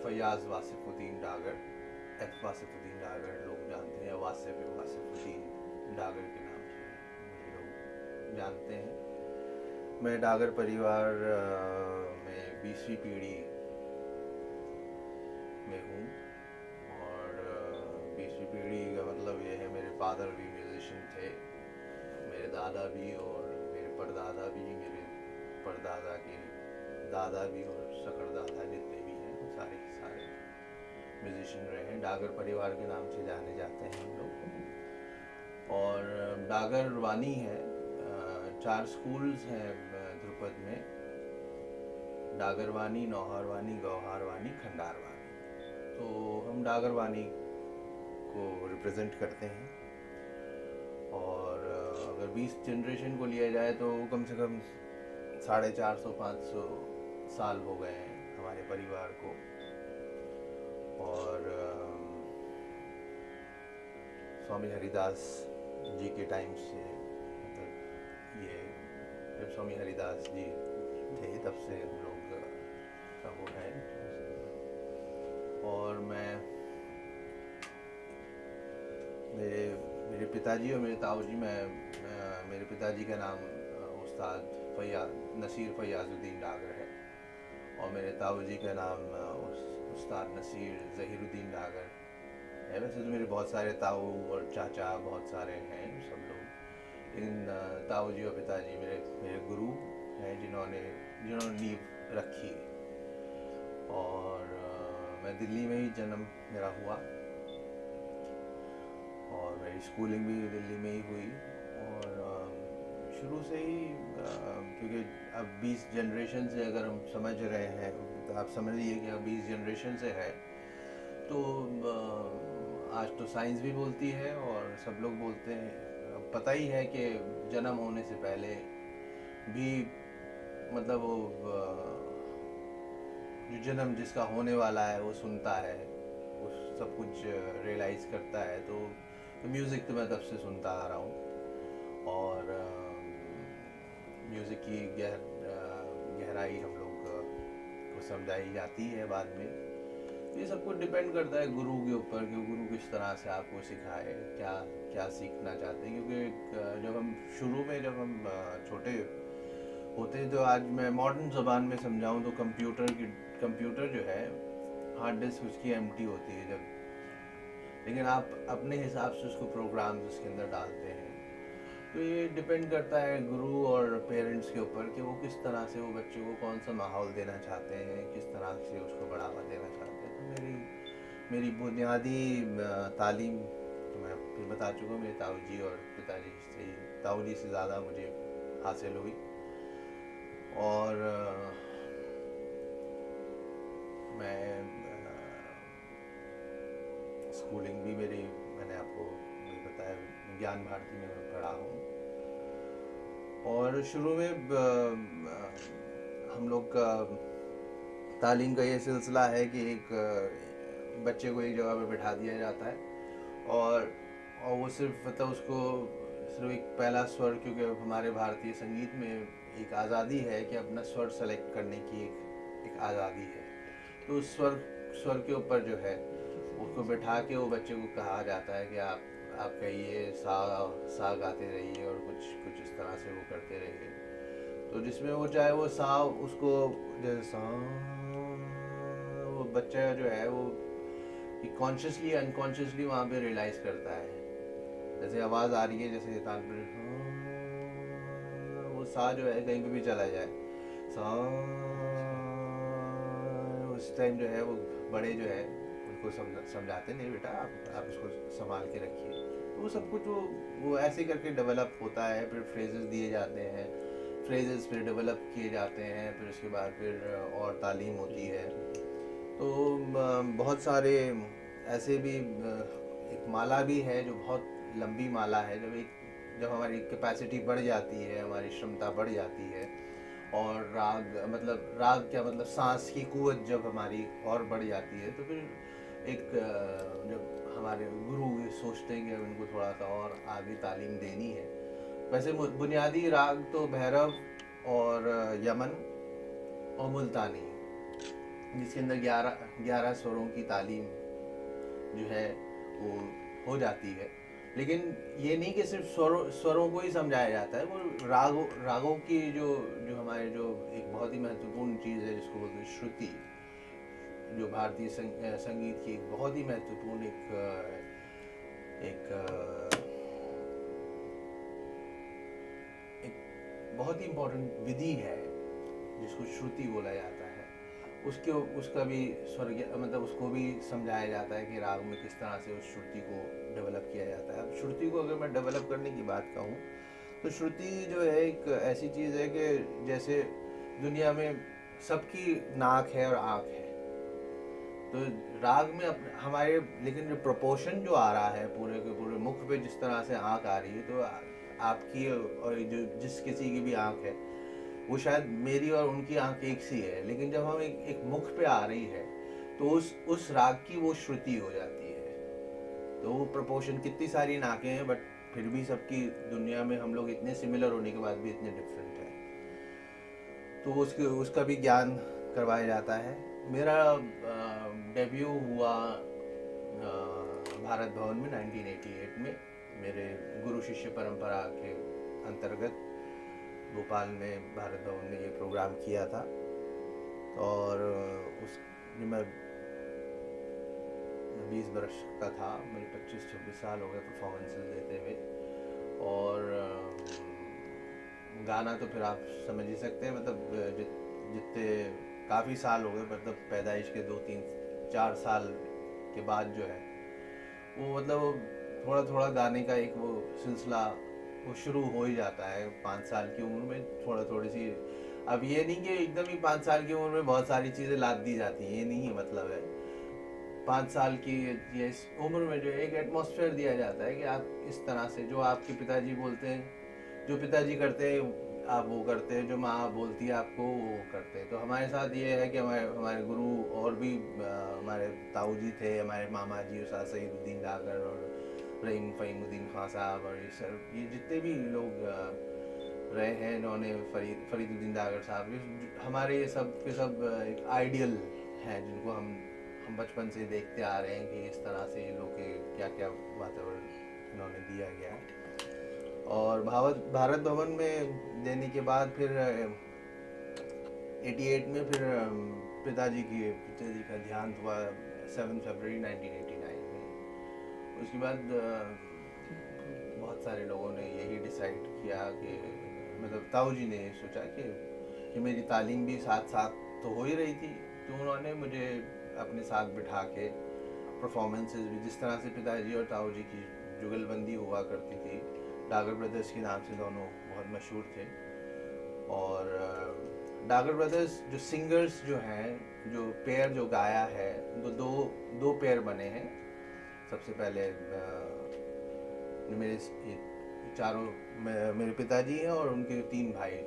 Faiyaz वासिफ़ुद्दीन Dagar, F वासिफ़ुद्दीन Dagar लोग जानते हैं, वासिफ़ुद्दीन डागर के नाम से मुझे लोग जानते हैं। मैं डागर परिवार में 20वीं पीढ़ी में हूँ और 20वीं पीढ़ी का मतलब ये है मेरे फादर भी म्यूज़िशियन थे, मेरे दादा भी और मेरे परदादा भी, मेरे परदादा के दादा भी और सकरदादा जितने भी हैं वो सारे के सारे म्यूज़िशियन रहे हैं। डागर परिवार के नाम से जाने जाते हैं हम लोग। और डागर वानी है, 4 स्कूल्स हैं ध्रुपद में, डागरवानी, नौहारवानी, गौहारवानी, खंडारवानी। तो हम डागरवानी को रिप्रेजेंट करते हैं। और अगर 20 जनरेशन को लिया जाए तो कम से कम 450-500 साल हो गए हैं हमारे परिवार को। और स्वामी हरिदास जी के टाइम से, मतलब ये जब स्वामी हरिदास जी थे तब से हम लोग का वो है। और मैं मेरे पिताजी और मेरे ताऊजी, मेरे पिताजी का नाम उस्ताद नसीर फैयाज़ुद्दीन डागर है और मेरे ताऊजी का नाम उस्ताद नसीर ज़हीरुद्दीन डागर है। वैसे तो मेरे बहुत सारे ताऊ और चाचा बहुत सारे हैं सब लोग, लेकिन ताऊजी और पिताजी मेरे गुरु हैं जिन्होंने नींव रखी। और मैं दिल्ली में ही जन्म मेरा हुआ और मेरी स्कूलिंग भी दिल्ली में ही हुई। और शुरू से ही क्योंकि अब 20 जनरेशन से अगर हम समझ रहे हैं तो आप समझ लीजिए कि अब 20 जनरेशन से है, तो आज तो साइंस भी बोलती है और सब लोग बोलते हैं, अब पता ही है कि जन्म होने से पहले भी मतलब वो जो जन्म जिसका होने वाला है वो सुनता है, वो सब कुछ रियलाइज़ करता है। तो म्यूज़िक तो मैं तब से सुनता आ रहा हूँ और म्यूज़िक की गहराई हम लोग को समझाई जाती है बाद में। ये सब कुछ डिपेंड करता है गुरु के ऊपर कि गुरु किस तरह से आपको सिखाए, क्या सीखना चाहते हैं। क्योंकि जब हम छोटे होते हैं, तो आज मैं मॉडर्न ज़बान में समझाऊं तो कंप्यूटर जो है हार्ड डिस्क उसकी एम्प्टी होती है जब, लेकिन आप अपने हिसाब से उसको प्रोग्राम उसके अंदर डालते हैं। तो ये डिपेंड करता है गुरु और पेरेंट्स के ऊपर कि वो किस तरह से वो बच्चे को कौन सा माहौल देना चाहते हैं, किस तरह से उसको बढ़ावा देना चाहते हैं। तो मेरी बुनियादी तालीम तो मैं फिर बता चुका हूँ, मेरे ताऊजी और पिताजी से, ताऊजी से ज़्यादा मुझे हासिल हुई। और मैं स्कूलिंग भी मैंने आपको बताया ज्ञान भारती में मैं पढ़ा हूँ। और शुरू में हम लोग का तालीम का ये सिलसिला है कि एक बच्चे को एक जगह पे बैठा दिया जाता है और वो सिर्फ मतलब उसको सिर्फ एक पहला स्वर, क्योंकि हमारे भारतीय संगीत में एक आज़ादी है कि अपना स्वर सेलेक्ट करने की एक आज़ादी है। तो उस स्वर के ऊपर जो है उसको बैठा के वो बच्चे को कहा जाता है कि आप कहिए सा गाते रहिए और कुछ इस तरह से वो करते रहिए। तो जिसमें वो चाहे वो सा उसको जैसे सा, वो बच्चा जो है वो कॉन्शियसली अनकॉन्शियसली वहाँ पे रियलाइज़ करता है। जैसे आवाज़ आ रही है, जैसे तानपुर, वो सा जो है कहीं पे भी चला जाए, सा, उस टाइम जो है वो बड़े जो है उनको समझाते नहीं बेटा आप इसको संभाल के रखिए। तो वो सब कुछ वो ऐसे करके डेवलप होता है। फिर फ्रेजेस दिए जाते हैं, फ्रेजेस फिर डेवलप किए जाते हैं, फिर उसके बाद फिर और तालीम होती है। तो बहुत सारे ऐसे भी एक माला भी है जो बहुत लंबी माला है। जब हमारी कैपेसिटी बढ़ जाती है, हमारी क्षमता बढ़ जाती है, और राग क्या मतलब सांस की कुव्वत जब हमारी और बढ़ जाती है, तो फिर एक जब हमारे गुरु ये सोचते हैं कि अब इनको थोड़ा सा और आगे तालीम देनी है। वैसे बुनियादी राग तो भैरव और यमन और मुल्तानी, जिसके अंदर 11 स्वरों की तालीम जो है वो हो जाती है। लेकिन ये नहीं कि सिर्फ स्वरों को ही समझाया जाता है, वो रागों की जो जो हमारे जो एक बहुत ही महत्वपूर्ण चीज़ है जिसको बोलते हैं श्रुति, जो भारतीय संगीत की एक बहुत ही महत्वपूर्ण एक बहुत ही इम्पोर्टेंट विधि है जिसको श्रुति बोला जाता है। उसका भी मतलब उसको भी समझाया जाता है कि राग में किस तरह से उस श्रुति को डेवलप किया जाता है। अब श्रुति को अगर मैं डेवलप करने की बात कहूँ तो श्रुति जो है एक ऐसी चीज़ है कि जैसे दुनिया में सबकी नाक है और आँख है, तो राग में हमारे लेकिन जो प्रोपोर्शन जो आ रहा है पूरे के पूरे मुख पे जिस तरह से आँख आ रही है, तो आपकी और जो जिस किसी की भी आँख है वो शायद मेरी और उनकी आंख एक सी है, लेकिन जब हम एक मुख पे आ रही है तो उस राग की वो श्रुति हो जाती है। तो वो प्रोपोर्शन, कितनी सारी नाकें हैं बट फिर भी सबकी दुनिया में हम लोग इतने सिमिलर होने के बाद भी इतने डिफरेंट हैं, तो उसका भी ज्ञान करवाया जाता है। मेरा डेब्यू हुआ भारत भवन में 1988 में, मेरे गुरु शिष्य परंपरा के अंतर्गत भोपाल में भारत भवन ने ये प्रोग्राम किया था। और उस मैं 20 वर्ष का था, मेरे 25-26 साल हो गए परफॉर्मेंसेस देते हुए। और गाना तो फिर आप समझ ही सकते हैं, मतलब जितने काफ़ी साल हो गए, मतलब पैदाइश के 2-3-4 साल के बाद जो है वो मतलब थोड़ा थोड़ा गाने का एक वो सिलसिला वो शुरू हो ही जाता है 5 साल की उम्र में, थोड़ी सी। अब ये नहीं कि एकदम ही 5 साल की उम्र में बहुत सारी चीज़ें लाद दी जाती हैं, ये नहीं है मतलब है। 5 साल की ये उम्र में जो एक एटमॉस्फेयर दिया जाता है कि आप इस तरह से, जो आपके पिताजी बोलते हैं, जो पिताजी करते हैं आप वो करते हैं, जो माँ बोलती है आपको वो करते हैं। तो हमारे साथ ये है कि हमारे गुरु और भी हमारे ताऊ जी थे, हमारे मामा जी उस्ताद सईदुद्दीन डागर और रहीम फ़हीमुद्दीन खां साहब, और ये जितने भी लोग रहे हैं, इन्होंने फरीदुद्दीन डागर साहब, हमारे ये सब के सब एक आइडियल हैं जिनको हम बचपन से देखते आ रहे हैं कि इस तरह से लोग के क्या क्या वातावरण इन्होंने दिया गया। और भारत भवन में देने के बाद फिर 88 में फिर पिताजी का देहांत हुआ 7 फरवरी 1989 में। उसके बाद बहुत सारे लोगों ने यही डिसाइड किया कि मतलब ताऊ जी ने सोचा कि मेरी तालीम भी साथ साथ तो हो ही रही थी, तो उन्होंने मुझे अपने साथ बिठा के परफॉर्मेंसेस भी, जिस तरह से पिताजी और ताऊ जी की जुगलबंदी हुआ करती थी, डागर ब्रदर्स के नाम से दोनों बहुत मशहूर थे। और डागर ब्रदर्स जो सिंगर्स जो हैं, जो पेयर जो गाया है, दो पेयर बने हैं। सबसे पहले मेरे पिताजी हैं और उनके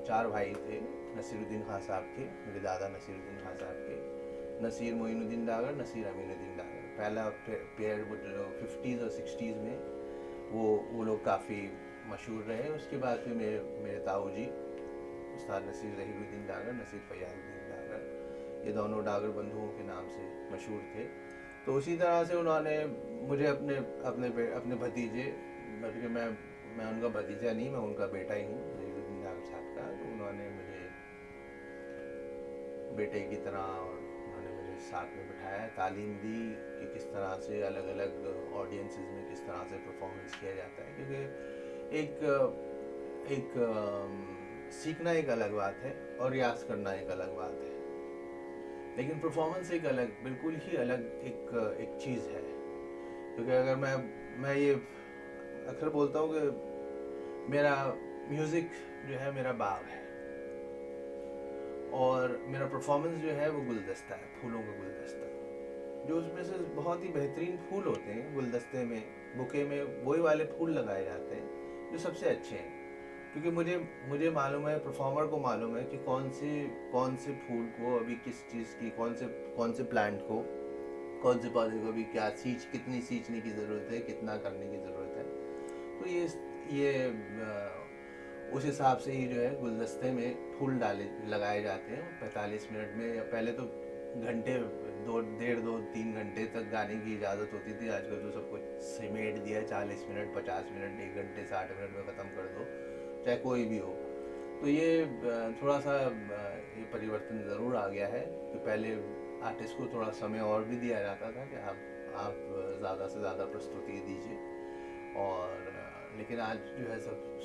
4 भाई थे, नसीरुद्दीन खां साहब के, मेरे दादा नसीरुद्दीन खां साहब के, नसीर मोइनुद्दीन डागर, नसीर अमीनुद्दीन डागर। पहला पेयर 50s और 60s में वो लोग काफ़ी मशहूर रहे। उसके बाद फिर मेरे ताऊ जी उस्ताद नसीर ज़हीरुद्दीन डागर, नसीर फ़याज़ुद्दीन डागर, ये दोनों डागर बंधुओं के नाम से मशहूर थे। तो उसी तरह से उन्होंने मुझे अपने भतीजे, बल्कि मैं उनका भतीजा नहीं, मैं उनका बेटा ही हूँ, ज़हीरुद्दीन डागर साहब का, तो उन्होंने मुझे बेटे की तरह और उन्होंने मुझे साथ में बिठाया, तालीम दी कि किस तरह से अलग अलग ऑडियंसेस में किस तरह से परफॉर्मेंस किया जाता है। क्योंकि एक सीखना एक अलग बात है और रियाज करना एक अलग बात है, लेकिन परफॉर्मेंस एक अलग, बिल्कुल ही अलग एक चीज़ है। क्योंकि अगर मैं ये अक्सर बोलता हूँ कि मेरा म्यूज़िक जो है मेरा बाग है और मेरा परफॉर्मेंस जो है वो गुलदस्ता है, फूलों का गुलदस्ता, जो उसमें से बहुत ही बेहतरीन फूल होते हैं गुलदस्ते में, बुके में वही वाले फूल लगाए जाते हैं जो सबसे अच्छे हैं। क्योंकि मुझे मालूम है, परफॉर्मर को मालूम है कि कौन से फूल को अभी किस चीज़ की, कौन से प्लांट को, कौन से पौधे को अभी क्या कितनी सींचने की ज़रूरत है, कितना करने की ज़रूरत है। तो ये उस हिसाब से ही जो है गुलदस्ते में फूल लगाए जाते हैं 45 मिनट में। या पहले तो घंटे, 2 डेढ़ 2 3 घंटे तक गाने की इजाज़त होती थी। आजकल तो सब कुछ सिमेट दिया है, 40 मिनट 50 मिनट 1 घंटे 60 मिनट में ख़त्म कर दो, चाहे कोई भी हो। तो ये थोड़ा सा ये परिवर्तन ज़रूर आ गया है कि पहले आर्टिस्ट को थोड़ा समय और भी दिया जाता था कि आप ज़्यादा से ज़्यादा प्रस्तुति दीजिए। और लेकिन आज जो है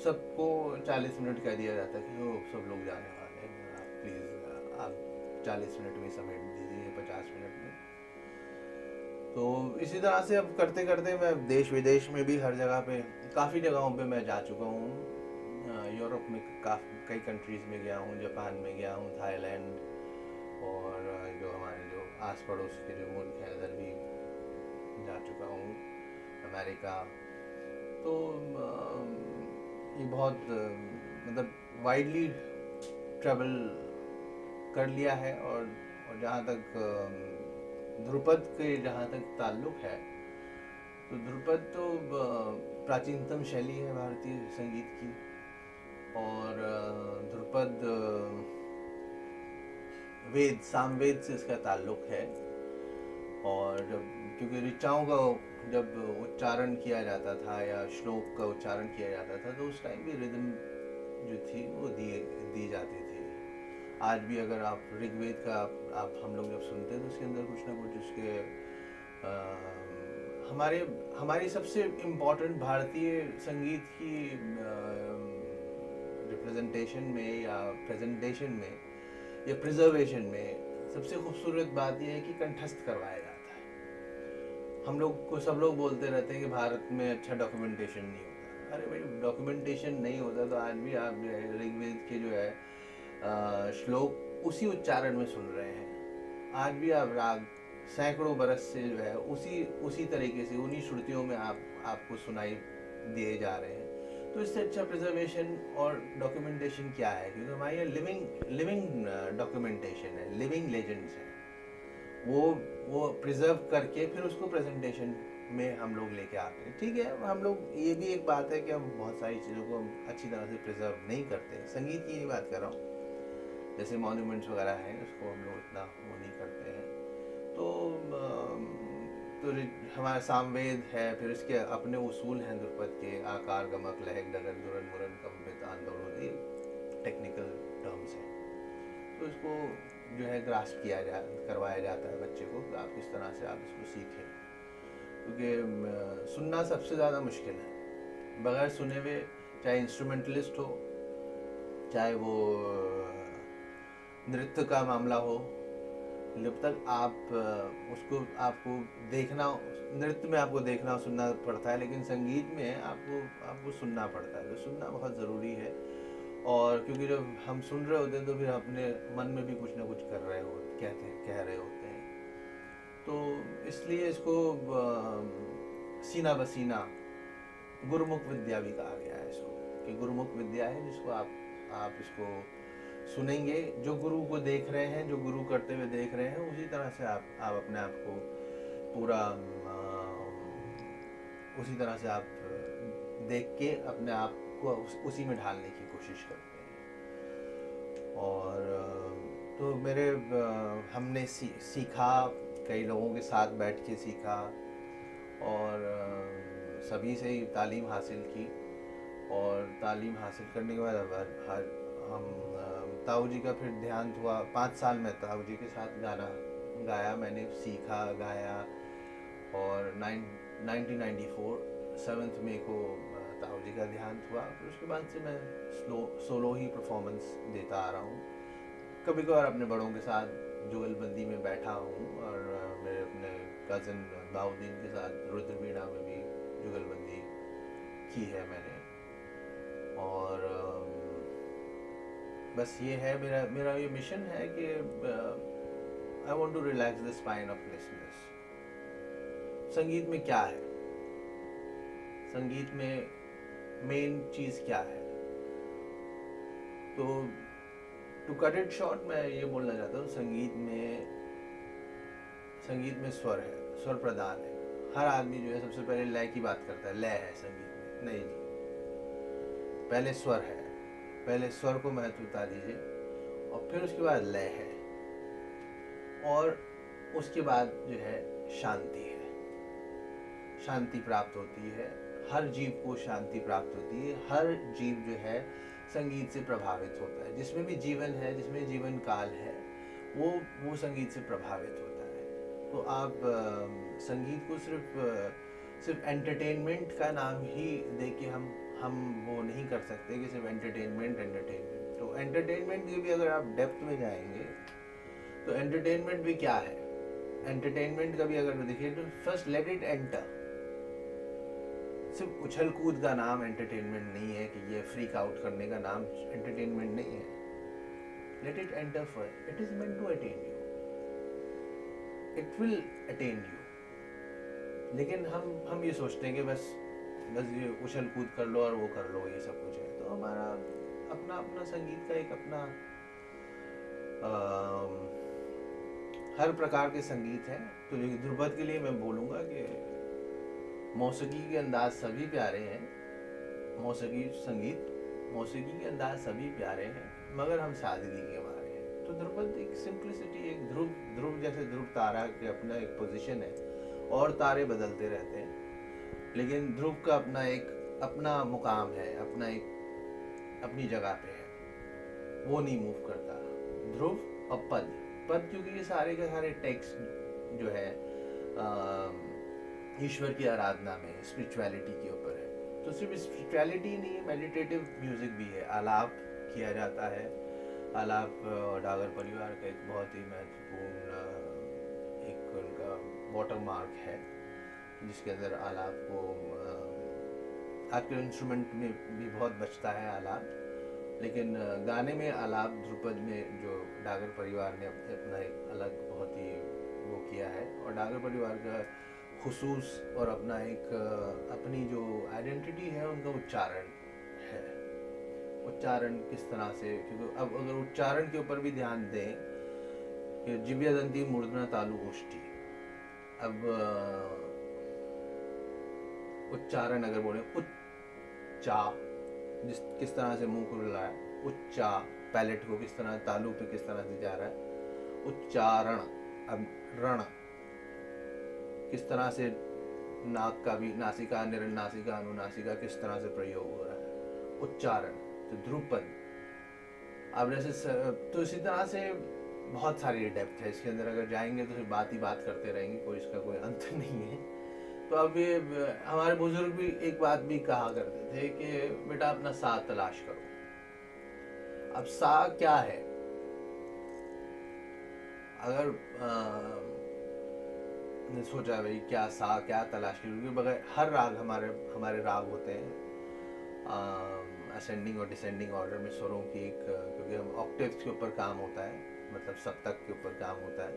सबको 40 मिनट कह दिया जाता है कि वो सब लोग जाने वाले हैं, आप प्लीज़ आप 40 मिनट में समेट दीजिए, 50 मिनट में। तो इसी तरह से अब करते करते मैं देश विदेश में भी हर जगह पे, काफ़ी जगहों पे मैं जा चुका हूँ। यूरोप में कई कंट्रीज़ में गया हूँ, जापान में गया हूँ, थाईलैंड, और जो हमारे जो आस पड़ोस के जो मुल्क हैं उधर भी जा चुका हूँ, अमेरिका। तो ये बहुत मतलब वाइडली ट्रैवल कर लिया है। और जहाँ तक ध्रुपद के जहाँ तक ताल्लुक़ है, तो ध्रुपद तो प्राचीनतम शैली है भारतीय संगीत की। और ध्रुपद वेद सामवेद से इसका ताल्लुक़ है। और क्योंकि ऋचाओं का जब उच्चारण किया जाता था या श्लोक का उच्चारण किया जाता था, तो उस टाइम भी रिदम जो थी वो दी जाती थी। आज भी अगर आप ऋग्वेद का आप हम लोग जब सुनते हैं तो उसके अंदर कुछ ना कुछ उसके हमारी सबसे इम्पोर्टेंट भारतीय संगीत की रिप्रेजेंटेशन में या प्रेजेंटेशन में या प्रिजर्वेशन में सबसे खूबसूरत बात यह है कि कंठस्थ करवाया जाता है। हम लोग को सब लोग बोलते रहते हैं कि भारत में अच्छा डॉक्यूमेंटेशन नहीं होता। अरे भाई, डॉक्यूमेंटेशन नहीं होता तो आज भी आप ऋग्वेद के जो है श्लोक उसी उच्चारण में सुन रहे हैं। आज भी आप राग सैकड़ों बरस से जो है उसी तरीके से उन्हीं श्रुतियों में आपको सुनाई दिए जा रहे हैं। तो इससे अच्छा प्रिजर्वेशन और डॉक्यूमेंटेशन क्या है? क्योंकि हमारे यहाँ लिविंग डॉक्यूमेंटेशन है, लिविंग लेजेंड्स हैं। वो प्रिजर्व करके फिर उसको प्रेजेंटेशन में हम लोग लेके आते हैं। ठीक है, हम लोग ये भी एक बात है कि हम बहुत सारी चीज़ों को अच्छी तरह से प्रिजर्व नहीं करते। संगीत की ही बात कर रहा हूँ, जैसे मॉन्यूमेंट्स वगैरह हैं, उसको हम लोग इतना वो नहीं करते हैं। तो हमारा सामवेद है, फिर इसके अपने उसूल हैं ध्रुपद के, आकार गमक लहक डगर दुरन मुरन कंपित आंदोलन, ये टेक्निकल टर्म्स हैं। तो इसको जो है ग्रास्प करवाया जाता है बच्चे को कि आप किस तरह से आप इसको सीखें। क्योंकि सुनना सबसे ज़्यादा मुश्किल है। बगैर सुने हुए, चाहे इंस्ट्रूमेंटलिस्ट हो, चाहे वो नृत्य का मामला हो, जब तक आपको देखना, नृत्य में आपको देखना सुनना पड़ता है, लेकिन संगीत में आपको सुनना पड़ता है। तो सुनना बहुत ज़रूरी है। और क्योंकि जब हम सुन रहे होते हैं तो फिर अपने मन में भी कुछ ना कुछ कह रहे होते हैं। तो इसलिए इसको सीना बसीना गुरुमुख विद्या भी कहा गया है इसको, कि गुरुमुख विद्या है जिसको आप इसको सुनेंगे, जो गुरु को देख रहे हैं, जो गुरु करते हुए देख रहे हैं, उसी तरह से आप अपने आप को पूरा उसी तरह से आप देख के अपने आप को उसी में ढालने की कोशिश करते हैं। और तो हमने सीखा, कई लोगों के साथ बैठ के सीखा, और सभी से ही तालीम हासिल की। और तालीम हासिल करने के बाद हम ताऊ जी का फिर ध्यान हुआ। 5 साल में ताऊ जी के साथ गाना गाया, मैंने सीखा, गाया। और 1994 7 मई को ताऊ जी का ध्यान हुआ। फिर उसके बाद से मैं सोलो ही परफॉर्मेंस देता आ रहा हूँ। कभी कभार अपने बड़ों के साथ जुगलबंदी में बैठा हूँ, और मेरे अपने कज़न बाउद्दीन के साथ रुद्रवीणा में भी जुगलबंदी की है मैंने। और बस ये है मेरा ये मिशन है कि I want to relax the spine of listeners. संगीत में क्या है? संगीत में मेन चीज़ क्या है? तो टू कट इट शॉर्ट, मैं ये बोलना चाहता हूँ, संगीत में स्वर है, स्वर प्रदान है। हर आदमी जो है सबसे पहले लय की बात करता है, लय है संगीत में। नहीं जी, पहले स्वर है, पहले स्वर को महत्वता दीजिए, और फिर उसके बाद लय है। और उसके बाद जो है शांति है, शांति प्राप्त होती है। हर जीव को शांति प्राप्त होती है। हर जीव जो है संगीत से प्रभावित होता है। जिसमें भी जीवन है, जिसमें जीवन काल है, वो संगीत से प्रभावित होता है। तो आप संगीत को सिर्फ एंटरटेनमेंट का नाम ही दे के हम वो नहीं कर सकते कि सिर्फ एंटरटेनमेंट। तो एंटरटेनमेंट की भी अगर आप डेप्थ में जाएंगे तो एंटरटेनमेंट भी क्या है, एंटरटेनमेंट का भी अगर देखिए तो फर्स्ट लेट इट एंटर। सिर्फ उछल कूद का नाम एंटरटेनमेंट नहीं है, कि ये फ्रीक आउट करने का नाम एंटरटेनमेंट नहीं है। Let it enter first, it is meant to attain you, it will attain you. लेकिन हम ये सोचते हैं कि बस ये उछल कूद कर लो और वो कर लो, ये सब कुछ है। तो हमारा अपना अपना संगीत का एक अपना हर प्रकार के संगीत हैं। तो ध्रुपद के लिए मैं बोलूँगा कि मौसीकी के अंदाज सभी प्यारे हैं, मौसीकी के अंदाज सभी प्यारे हैं, मगर हम सादगी के मारे हैं। तो ध्रुपद एक सिंप्लिसिटी, एक ध्रुव जैसे ध्रुव तारा के अपना एक पोजीशन है, और तारे बदलते रहते हैं, लेकिन ध्रुव का अपना मुकाम है, अपनी जगह पे है, वो नहीं मूव करता। ध्रुव और पद क्योंकि ये सारे के सारे टेक्स्ट जो है ईश्वर की आराधना में, स्पिरिचुअलिटी के ऊपर है। तो सिर्फ स्पिरिचुअलिटी नहीं है, मेडिटेटिव म्यूजिक भी है, आलाप किया जाता है। आलाप डागर परिवार का एक बहुत ही महत्वपूर्ण एक उनका वाटरमार्क है, जिसके अंदर आलाप को आजकल इंस्ट्रूमेंट में भी बहुत बचता है आलाप, लेकिन गाने में आलाप ध्रुपद में जो डागर परिवार ने अपना एक अलग बहुत ही वो किया है। और डागर परिवार का खुसूस और अपनी जो आइडेंटिटी है, उनका उच्चारण है। उच्चारण किस तरह से, क्योंकि अब अगर उच्चारण के ऊपर भी ध्यान दें कि जिव्या दंती मूर्धना तालु गोष्ठी, अब उच्चारण अगर बोले उच्चा, किस तरह से मुंह खुल रहा है, उच्चा पैलेट को किस तरह, तालु पे किस तरह से जा रहा है, उच्चारण। अब रण किस तरह से, नाक का भी नासिका, निरनासिका, अनुनासिका किस तरह से प्रयोग हो रहा है, उच्चारण। तो ध्रुपद अब जैसे तो इसी तरह से बहुत सारी डेप्थ है इसके अंदर, अगर जाएंगे तो बात ही बात करते रहेंगे, इसका कोई अंत नहीं है। तो अब ये हमारे बुजुर्ग भी एक बात भी कहा करते थे कि बेटा अपना सा तलाश करो। अब सा क्या है, अगर ने सोचा भाई क्या तलाश करूँ, क्योंकि बगैर हर राग हमारे राग होते हैं असेंडिंग और डिसेंडिंग ऑर्डर में स्वरों की एक, क्योंकि हम ऑक्टेव्स के ऊपर काम होता है, मतलब सप्तक के ऊपर काम होता है।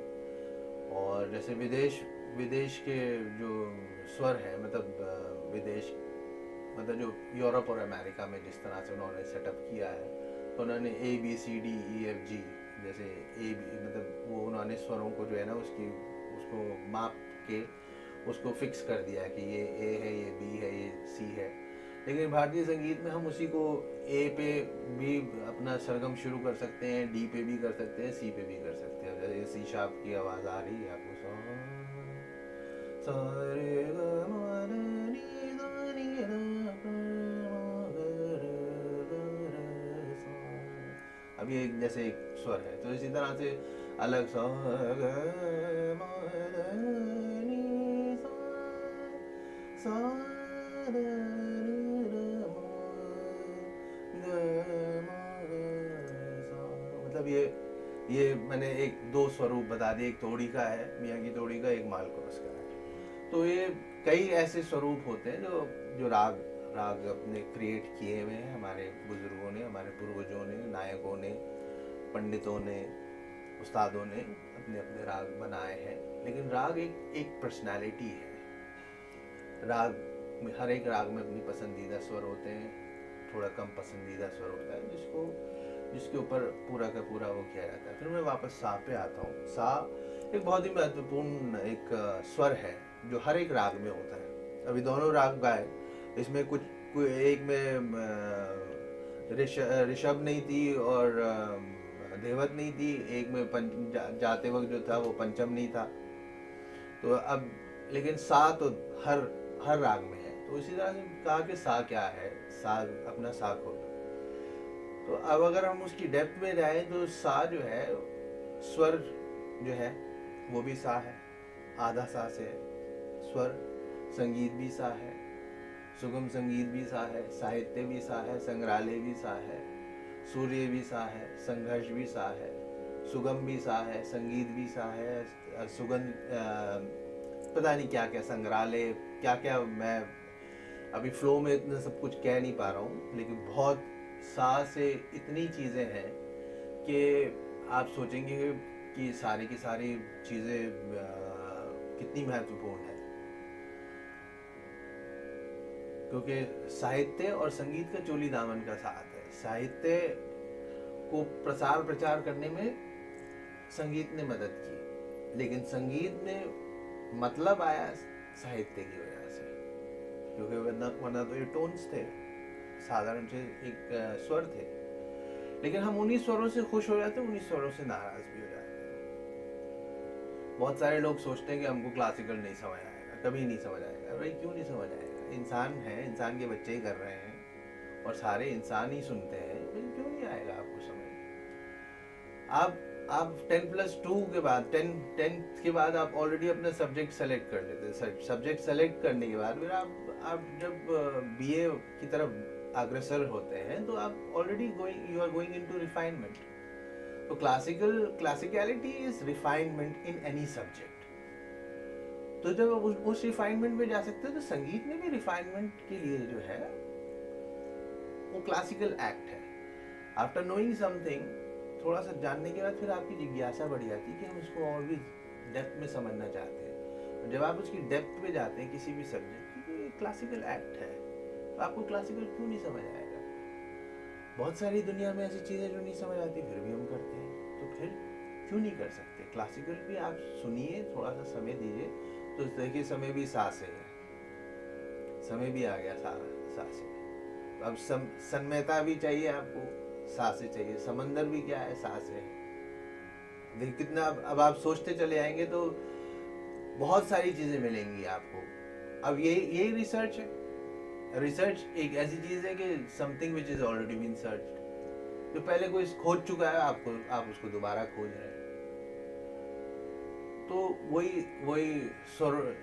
और जैसे विदेश के जो स्वर है, मतलब विदेश मतलब जो यूरोप और अमेरिका में जिस तरह से उन्होंने सेटअप किया है, तो उन्होंने ABCDEFG जैसे मतलब वो उन्होंने स्वरों को जो है ना उसको माप के उसको फिक्स कर दिया कि ये A है, ये B है, ये C है। लेकिन भारतीय संगीत में हम उसी को A पे भी अपना सरगम शुरू कर सकते हैं, D पे भी कर सकते हैं, C पे भी कर सकते हैं। जैसे C शार्प की आवाज़ आ रही है आपको, अब ये जैसे एक स्वर है, तो इसी तरह से अलग सा मतलब ये मैंने एक दो स्वरूप बता दिए, एक तोड़ी का है, मियाँ की तोड़ी का, एक मालकोरस का है। तो ये कई ऐसे स्वरूप होते हैं जो राग अपने क्रिएट किए हुए हैं हमारे बुजुर्गों ने, हमारे पूर्वजों ने, नायकों ने, पंडितों ने, उस्तादों ने अपने राग बनाए हैं। लेकिन राग एक पर्सनालिटी है। राग में हर एक राग में अपनी पसंदीदा स्वर होते हैं, थोड़ा कम पसंदीदा स्वर होता है जिसके ऊपर पूरा का पूरा वो किया जाता है। फिर मैं वापस सा पे आता हूँ। सा एक बहुत ही महत्वपूर्ण एक स्वर है जो हर एक राग में होता है। अभी दोनों राग गाए, इसमें कुछ एक में ऋषभ नहीं थी और देवत नहीं थी, एक में जाते वक्त जो था वो पंचम नहीं था। तो अब लेकिन सा तो हर हर राग में है। तो इसी तरह से कहा कि सा क्या है, सा अपना सा खोलो। तो अब अगर हम उसकी डेप्थ में जाएं तो सा जो है, स्वर जो है वो भी सा है, आधा सा से है स्वर। संगीत भी सा है, सुगम संगीत भी सा है, साहित्य भी सा है, संग्रहालय भी सा है, सूर्य भी सा है, संघर्ष भी सा है, सुगम भी सा है, संगीत भी सा है, सुगंध, पता नहीं क्या क्या संग्रहालय, क्या क्या, मैं अभी फ्लो में इतना सब कुछ कह नहीं पा रहा हूँ, लेकिन बहुत सा से इतनी चीज़ें हैं कि आप सोचेंगे कि सारी की सारी चीज़ें कितनी महत्वपूर्ण है। क्योंकि साहित्य और संगीत का चोली दामन का साथ है। साहित्य को प्रसार प्रचार करने में संगीत ने मदद की, लेकिन संगीत में मतलब आया साहित्य की वजह से, क्योंकि वरना तो ये टोन्स थे, साधारण से एक स्वर थे, लेकिन हम उन्हीं स्वरों से खुश हो जाते, उन्हीं स्वरों से नाराज भी हो जाते। बहुत सारे लोग सोचते हैं कि हमको क्लासिकल नहीं समझ आएगा, कभी नहीं समझ आएगा। भाई क्यों नहीं समझ आएगा? इंसान है, इंसान के बच्चे ही कर रहे हैं और सारे इंसान ही सुनते हैं, भाई क्यों नहीं आएगा आपको समझ? आप 10+2 के बाद 10th के बाद आप ऑलरेडी अपना सब्जेक्ट सेलेक्ट कर लेते हैं। सब्जेक्ट सेलेक्ट करने के बाद फिर आप जब बीए की तरफ अग्रसर होते हैं तो आप already you are going into refinement. तो classicality is refinement in any subject. तो जब उस रिफाइनमेंट में जा सकते हो, तो संगीत में भी रिफाइनमेंट के लिए जो है वो क्लासिकल एक्ट है। आफ्टर नोइंग समथिंग, थोड़ा सा जानने के बाद फिर आपकी जिज्ञासा बढ़ जाती है कि हम उसको और भी डेप्थ में समझना चाहते हैं। जब आप उसकी डेप्थ में जाते हैं किसी भी सब्जेक्ट की, तो ये क्लासिकल एक्ट है, तो आपको क्लासिकल क्यों नहीं समझ आएगा? बहुत सारी दुनिया में ऐसी चीज़ें जो नहीं समझ आती फिर भी हम करते हैं, तो फिर क्यों नहीं कर सकते? क्लासिकल भी आप सुनिए, थोड़ा सा समय दीजिए, तो देखिए समय भी सा से है, समय भी आ गया सा से। अब सन्मयता भी चाहिए आपको, सा से चाहिए। समंदर भी क्या है, सा से है। देखिए कितना, अब आप सोचते चले आएंगे तो बहुत सारी चीजें मिलेंगी आपको। अब यही रिसर्च है। रिसर्च एक ऐसी चीज है कि something which is already been searched, जो पहले कोई खोज चुका है, आप उसको दोबारा खोज रहे हैं। तो वही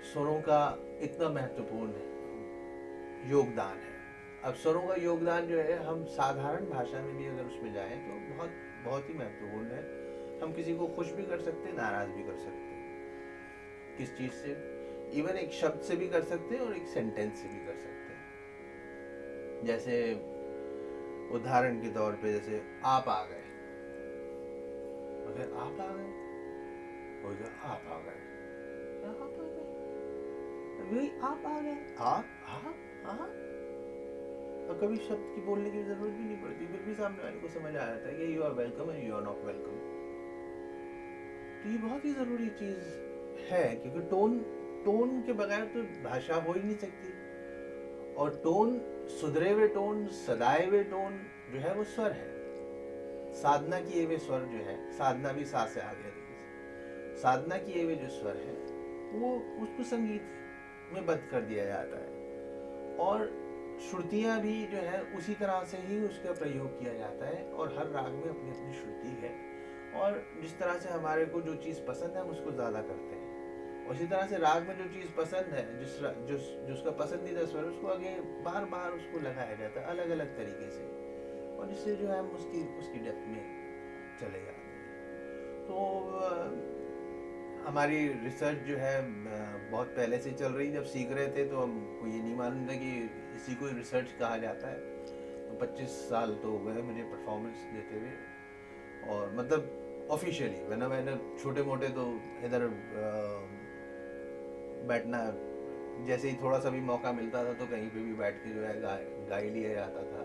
स्वरों का इतना महत्वपूर्ण योगदान है। अब स्वरों का योगदान जो है, हम साधारण भाषा में भी अगर उसमें जाएं तो बहुत बहुत ही महत्वपूर्ण है। हम किसी को खुश भी कर सकते हैं, नाराज भी कर सकते हैं। किस चीज से? इवन एक शब्द से भी कर सकते हैं और एक सेंटेंस से भी कर सकते हैं। जैसे उदाहरण के तौर पे, जैसे आप आ गए, अगर आप आ गए, आप आ गए, आप आ गए, आप और कभी शब्द की बोलने की जरूरत भी नहीं पड़ती, फिर भी सामने वाले को समझ आ जाता है कि you are welcome and you are not welcome. तो ये बहुत ही जरूरी चीज है, क्योंकि टोन के बगैर तो भाषा हो ही नहीं सकती। और टोन, सुधरे हुए टोन, सदाए हुए टोन जो है वो स्वर है। साधना किए हुए स्वर जो है, साधना भी सा से आ गया, साधना किए हुए जो स्वर है वो उसको संगीत में बद्ध कर दिया जाता है। और श्रुतियाँ भी जो है उसी तरह से ही उसका प्रयोग किया जाता है, और हर राग में अपनी अपनी श्रुति है। और जिस तरह से हमारे को जो चीज़ पसंद है हम उसको ज़्यादा करते हैं, उसी तरह से राग में जो चीज़ पसंद है, जिसका पसंदीदा स्वर, उसको आगे बार बार उसको लगाया जाता है अलग अलग तरीके से, और जिससे जो है हम उसकी डेप्थ में चले जाते हैं। तो हमारी रिसर्च जो है बहुत पहले से चल रही। जब सीख रहे थे तो हमको ये नहीं मालूम था कि इसी को रिसर्च कहा जाता है। तो 25 साल तो हो गए मुझे परफॉर्मेंस देते हुए, और मतलब ऑफिशियली, वरना मैंने छोटे मोटे तो इधर बैठना, जैसे ही थोड़ा सा भी मौका मिलता था तो कहीं पे भी बैठ के जो है गा ही लिया जाता था।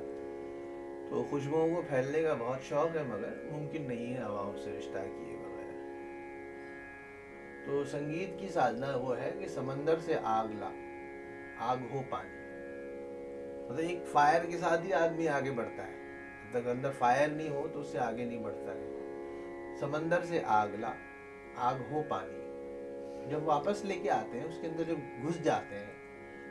तो खुशबुओं को फैलने का बहुत शौक है, मगर मुमकिन नहीं है हवाओं से रिश्ता किए बगैर। तो संगीत की साधना वो है कि समंदर से आग हो पानी। मतलब एक फायर के साथ ही आदमी आगे बढ़ता है। जब तक अंदर फायर नहीं हो तो उससे आगे नहीं बढ़ता है। समंदर से आग ला, आग हो पानी। जब वापस लेके आते हैं उसके अंदर जब घुस जाते हैं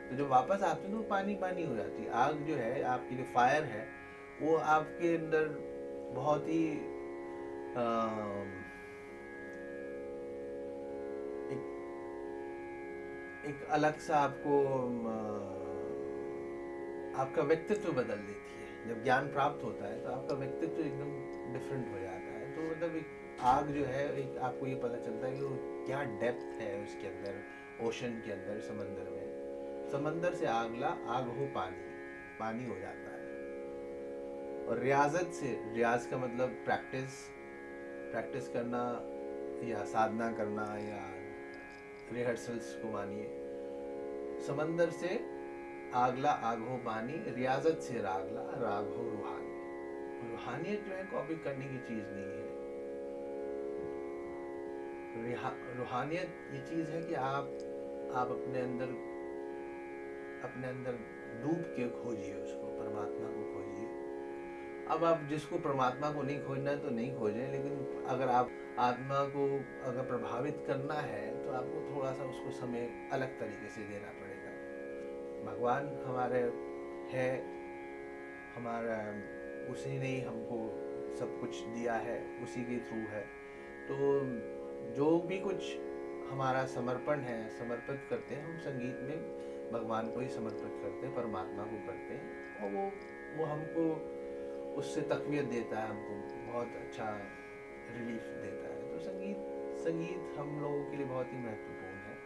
तो जब वापस आते हैं तो पानी पानी हो जाती है। आग जो है आपकी, जो फायर है, वो आपके अंदर बहुत ही एक एक अलग सा आपको आपका व्यक्तित्व बदल देती है। जब ज्ञान प्राप्त होता है तो आपका व्यक्तित्व एकदम डिफरेंट हो जाता है। तो मतलब एक आग जो है, एक आपको ये पता चलता है कि वो क्या डेप्थ है उसके अंदर, ओशन के अंदर, समंदर में। समंदर से आग ला, आग हो पानी, पानी हो जाता है। और रियाजत से, रियाज का मतलब प्रैक्टिस, प्रैक्टिस करना या साधना करना या रिहर्सल्स को मानिए। समंदर से आगला, आग हो पानी, रियाजत से रागला, राग हो रूहानी। रूहानियत जो है कॉपी करने की चीज नहीं है। रूहानियत ये चीज है कि आप अपने अंदर डूब के खोजिए उसको, परमात्मा को खोजिए। अब आप जिसको परमात्मा को नहीं खोजना है तो नहीं खोजें, लेकिन अगर आप आत्मा को अगर प्रभावित करना है तो आपको थोड़ा सा उसको समय अलग तरीके से देना पड़ेगा। भगवान हमारे है, हमारा उसी ने हमको सब कुछ दिया है, उसी के थ्रू है। तो जो भी कुछ हमारा समर्पण है, समर्पित करते हैं हम संगीत में, भगवान को ही समर्पित करते हैं, परमात्मा को करते हैं। और वो हमको उससे तक़वियत देता है, हमको बहुत अच्छा रिलीफ देता है। तो संगीत हम लोगों के लिए बहुत ही महत्वपूर्ण है।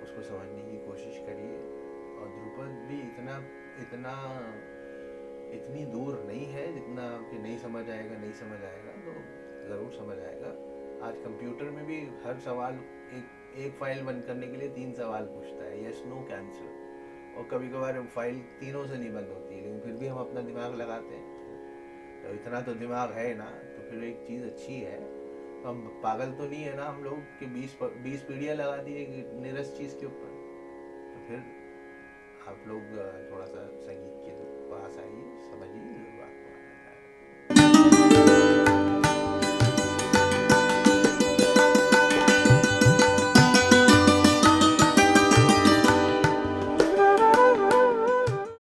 उसको समझने की कोशिश करिए। और ध्रुपद भी इतनी दूर नहीं है जितना कि नहीं समझ आएगा, नहीं समझ आएगा, तो ज़रूर समझ आएगा। आज कंप्यूटर में भी हर सवाल, एक फाइल बंद करने के लिए 3 सवाल पूछता है, यस नो कैंसिल। और कभी कभार फाइल तीनों से नहीं बंद होती है, लेकिन फिर भी हम अपना दिमाग लगाते हैं। तो इतना तो दिमाग है ना, तो फिर एक चीज़ अच्छी है। तो हम पागल तो नहीं है ना हम लोग कि 20 पीढ़ियाँ लगा दिए निरस चीज़ के ऊपर। तो फिर आप लोग थोड़ा सा संगीत के पास आइए, समझिए।